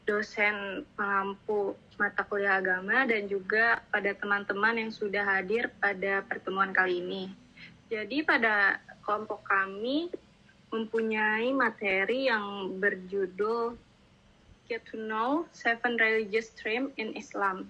dosen pengampu mata kuliah agama dan juga pada teman-teman yang sudah hadir pada pertemuan kali ini. Jadi pada kelompok kami mempunyai materi yang berjudul Get to Know Seven Religious Streams in Islam.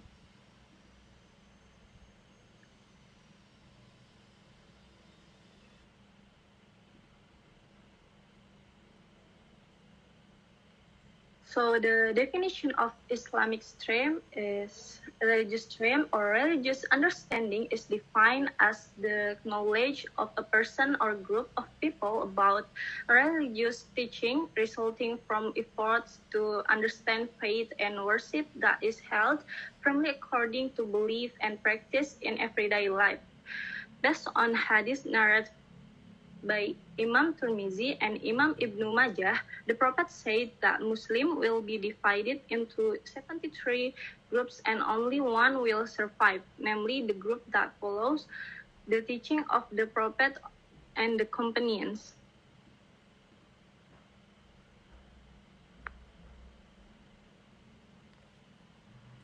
So the definition of Islamic stream is religious stream or religious understanding is defined as the knowledge of a person or group of people about religious teaching resulting from efforts to understand faith and worship that is held firmly according to belief and practice in everyday life. Based on hadith narrated by Imam Tirmizi and Imam Ibnu Majah, the Prophet said that Muslim will be divided into 73 groups and only one will survive, namely the group that follows the teaching of the Prophet and the companions.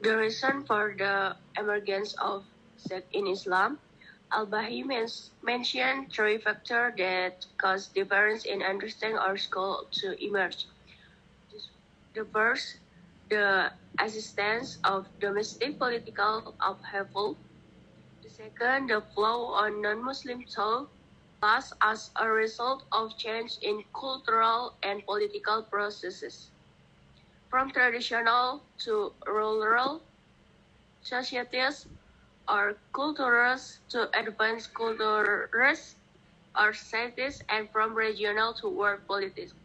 The reason for the emergence of sect in Islam, Al-Bahi mentioned three factors that cause difference in understanding or school to emerge. The first, the existence of domestic political upheaval. The second, the flow on non-Muslim thought, plus as a result of change in cultural and political processes. From traditional to rural societies, or cultures to advanced cultures or societies, and from regional to world politics.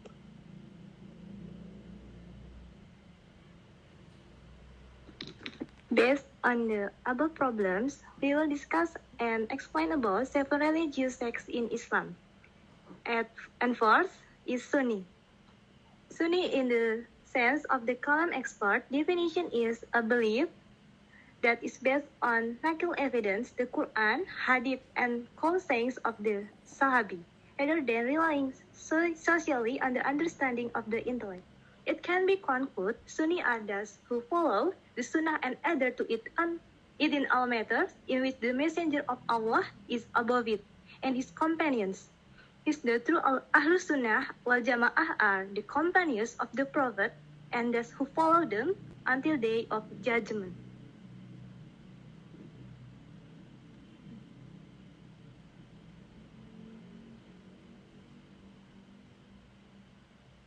Based on the above problems, we will discuss and explain about seven religious sects in Islam. And first is Sunni. Sunni, in the sense of the Kalam expert, definition is a belief that is based on nakil evidence, the Quran, Hadith, and core sayings of the Sahabi, rather than relying socially on the understanding of the intellect. It can be concluded Sunni are those who follow the Sunnah and adhere to it in all matters in which the Messenger of Allah is above it, and his companions. The true Ahlus Sunnah wal Jama'ah are the companions of the Prophet and those who follow them until day of judgment.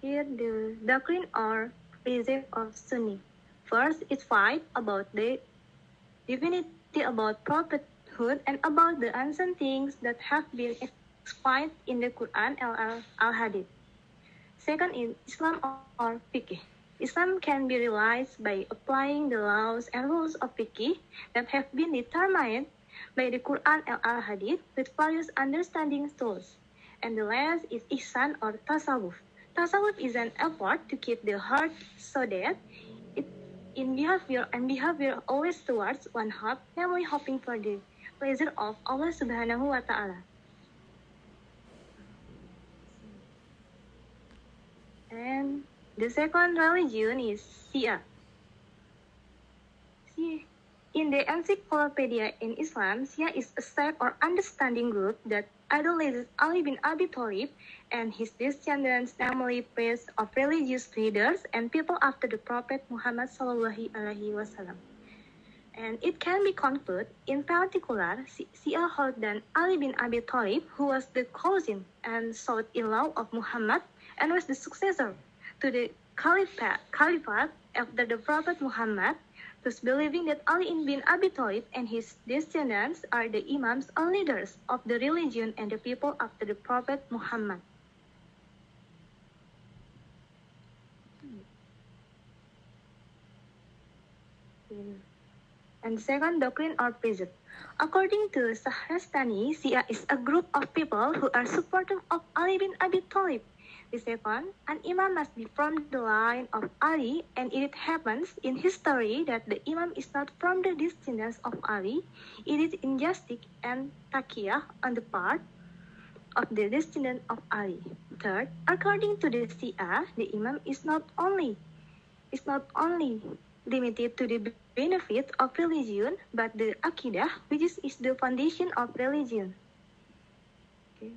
Here the doctrine or precept of Sunni. First, it fight about the divinity, about prophethood, and about the ancient things that have been explained in the Quran and Al-Hadith. Second is Islam or fiqh. Islam can be realized by applying the laws and rules of fiqh that have been determined by the Quran and Al-Hadith with various understanding tools. And the last is ihsan or tasawwuf. Tasawwuf is an effort to keep the heart so that in behavior always towards one heart, namely hoping for the pleasure of Allah Subhanahu wa Ta'ala. And the second religion is Shia. In the Encyclopedia in Islam, Shia is a sect or understanding group that idolizes Ali bin Abi Thalib and his descendants, namely priests of religious leaders and people after the Prophet Muhammad Sallallahu Alaihi Wasallam. And it can be concluded, in particular, Shia hold that Ali bin Abi Thalib, who was the cousin and son-in-law of Muhammad and was the successor to the caliphate after the Prophet Muhammad, thus believing that Ali bin Abi Thalib and his descendants are the imams or leaders of the religion and the people after the Prophet Muhammad. And second, doctrine or precept. According to Shahrastani, Shia is a group of people who are supporters of Ali bin Abi Thalib. The second, an imam must be from the line of Ali, and it happens in history that the imam is not from the descendants of Ali. It is injustice and taqiyah on the part of the descendant of Ali. Third, according to the Shia, the imam is not only is not only limited to the benefit of religion, but the Aqidah, which is the foundation of religion. Okay.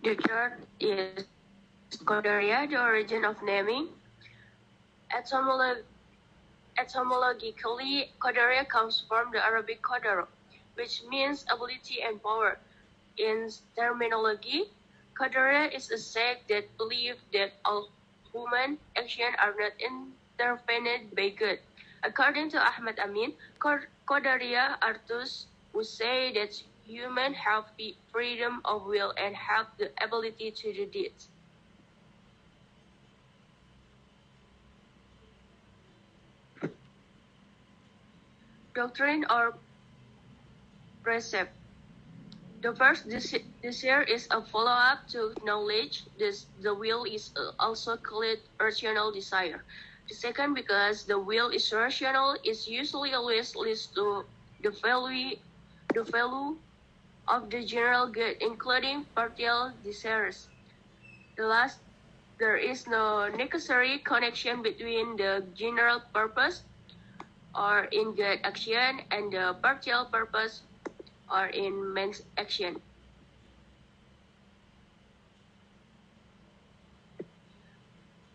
The third is Qadariyah, the origin of naming. Etymologically, Qadariyah comes from the Arabic qadar, which means ability and power. In terminology, Qadariyah is a sect that believes that all human actions are not intervened by God. According to Ahmad Amin, Qadariyah are those who say that humans have freedom of will and have the ability to do deeds. Doctrine or precept. The first desire is a follow-up to knowledge. The will is also called rational desire. The second, because the will is rational, is usually always leads to the value of the general good, including partial desires. The last, there is no necessary connection between the general purpose or in good action and the partial purpose or in man's action.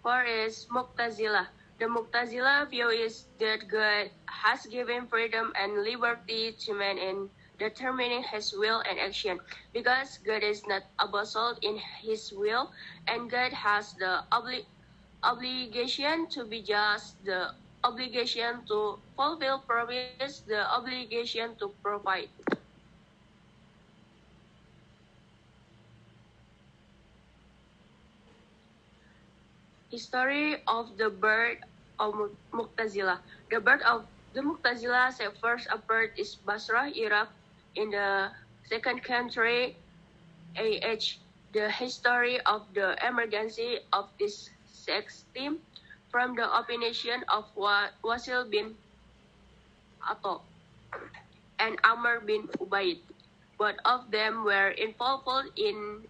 Four is Mu'tazilah. The Mu'tazilah view is that God has given freedom and liberty to man in determining his will and action. Because God is not absolute in his will, and God has the obligation to be just, the obligation to fulfill promise, the obligation to provide. History of the birth of Mu'tazilah. The birth of the Mu'tazilah first appeared in Basra, Iraq, in the 2nd century AH. The history of the emergence of this sect stem from the opinion of Wasil bin Ato and Amr bin Ubaid. Both of them were involved in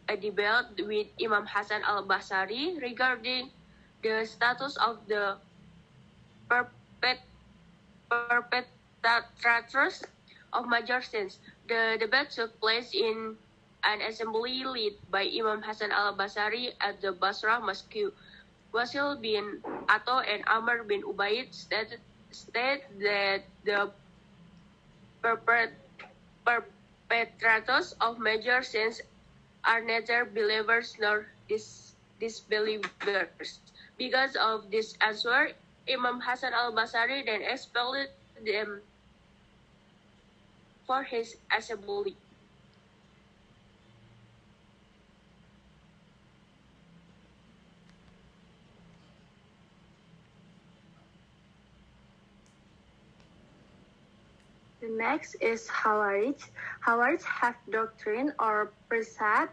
a debate with Imam Hasan al-Basri regarding the status of the perpetrators of major sins. The debate took place in an assembly led by Imam Hasan al-Basri at the Basra Mosque. Wasil bin Ato and Amr bin Ubaid state that the perpetrators of major sins are neither believers nor disbelievers. Because of this answer, Imam Hasan al-Basri then expelled them for his assembly. The next is Khawarij. Khawarij have doctrine or precept,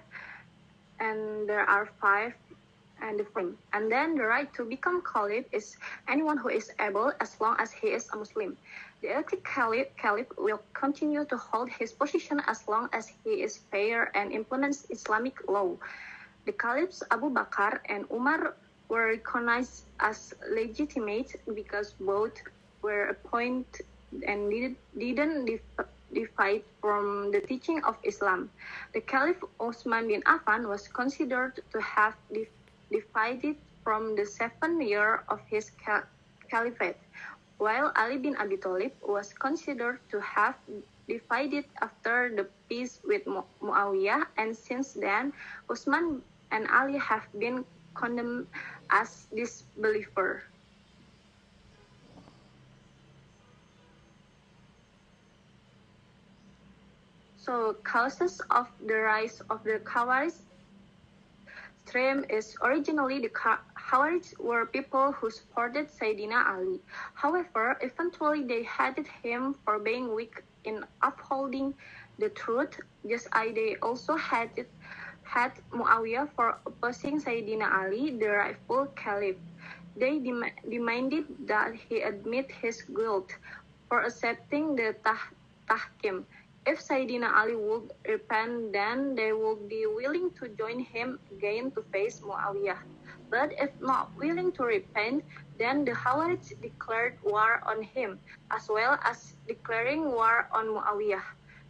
and there are 5 and different. And then the right to become caliph is anyone who is able as long as he is a Muslim. The elected caliph will continue to hold his position as long as he is fair and implements Islamic law. The caliphs Abu Bakr and Umar were recognized as legitimate because both were appointed and didn't divide from the teaching of Islam. The Caliph Uthman bin Affan was considered to have divided from the 7th year of his caliphate, while Ali bin Abi Thalib was considered to have divided after the peace with Muawiyah, and since then, Uthman and Ali have been condemned as disbelievers. So, causes of the rise of the Khawarij stream is originally the Khawarij were people who supported Sayyidina Ali. However, eventually they hated him for being weak in upholding the truth, just as they also had Muawiyah for opposing Sayyidina Ali, the rightful caliph. They demanded that he admit his guilt for accepting the tahkim If Sayyidina Ali would repent, then they would be willing to join him again to face Muawiyah. But if not willing to repent, then the Khawarij declared war on him, as well as declaring war on Muawiyah.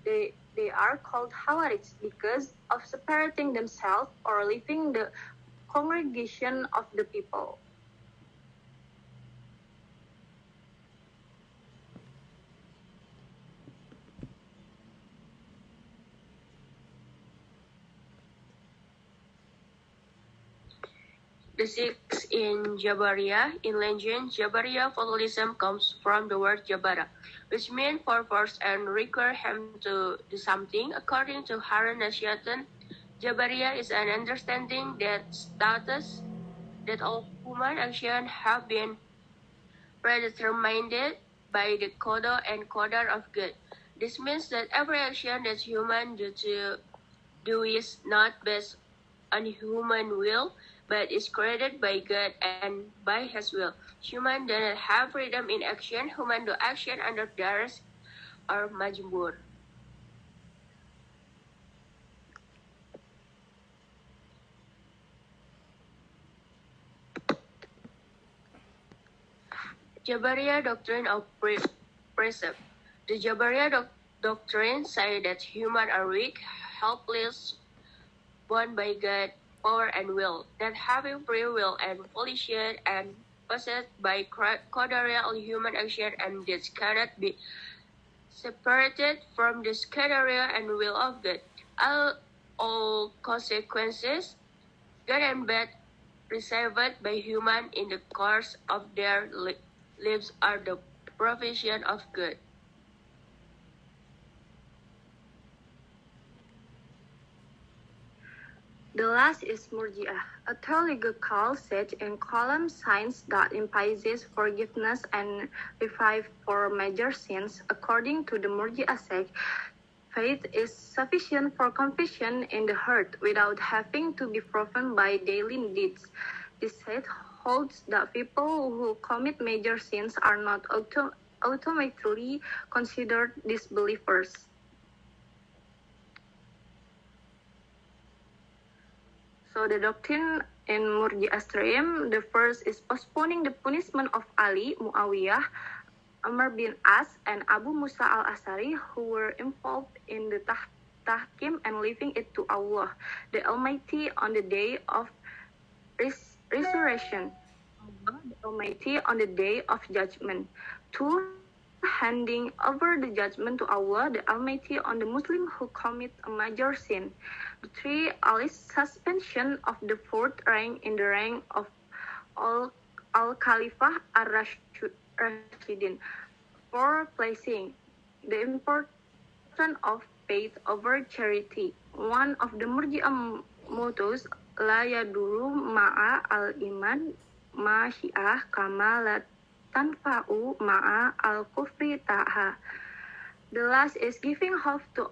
They are called Khawarij because of separating themselves or leaving the congregation of the people. The sixth in Jabariyah. In legend, Jabariyah fatalism comes from the word Jabara, which means for force and require him to do something. According to Harun Nasyatan, Jabariyah is an understanding that status that all human actions have been predetermined by the qada and qadar of God. This means that every action that human do is not based on human will, but is created by God and by His will. Human do not have freedom in action. Human do action under duress or majbur. Jabariyah doctrine of precept. The Jabariyah doctrine say that humans are weak, helpless, bound by God, power and will, that having free will and volition and possessed by qadariya all human action and deeds cannot be separated from the qadariya and will of God. All consequences, good and bad, received by human in the course of their lives are the provision of God. The last is Murji'ah, a theological set in column science that implies forgiveness and revive for major sins. According to the Murji'ah sect, faith is sufficient for confession in the heart without having to be proven by daily deeds. This sect holds that people who commit major sins are not automatically considered disbelievers. So the doctrine in Murji'ah stream, the first is postponing the punishment of Ali, Muawiyah, Amr bin As, and Abu Musa al-Ash'ari, who were involved in the tahkim and leaving it to Allah, the Almighty, on the day of resurrection, the Almighty on the day of judgment. 2. Handing over the judgment to Allah, the Almighty, on the Muslim who commit a major sin. 3. Ali's suspension of the fourth rank in the rank of Al-Khalifah ar-Rashidin. 4. Placing the importance of faith over charity. One of the Murji'ah mottos, La yaduru ma'a al-iman ma syi'ah kama la tanfa'u ma'a al-kufri taha. The last is giving hope to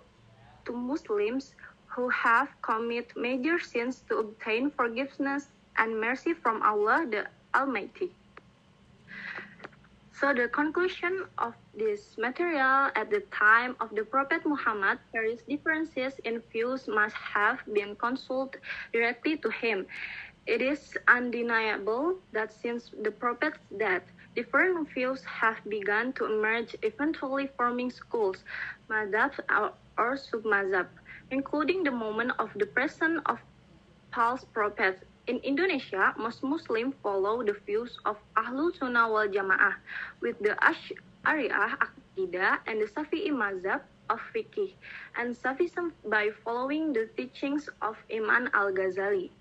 Muslims who have committed major sins to obtain forgiveness and mercy from Allah the Almighty. So the conclusion of this material at the time of the Prophet Muhammad, various differences in views must have been consulted directly to him. It is undeniable that since the Prophet's death, different views have begun to emerge, eventually forming schools, madhabs or sub-madhab, including the moment of the presence of false prophets. In Indonesia, most Muslims follow the views of Ahlus Sunnah wal Jamaah, with the Ash'ariyah Aqidah and the Shafi'i Mazhab of Fiqh, and Sufism by following the teachings of Imam al-Ghazali.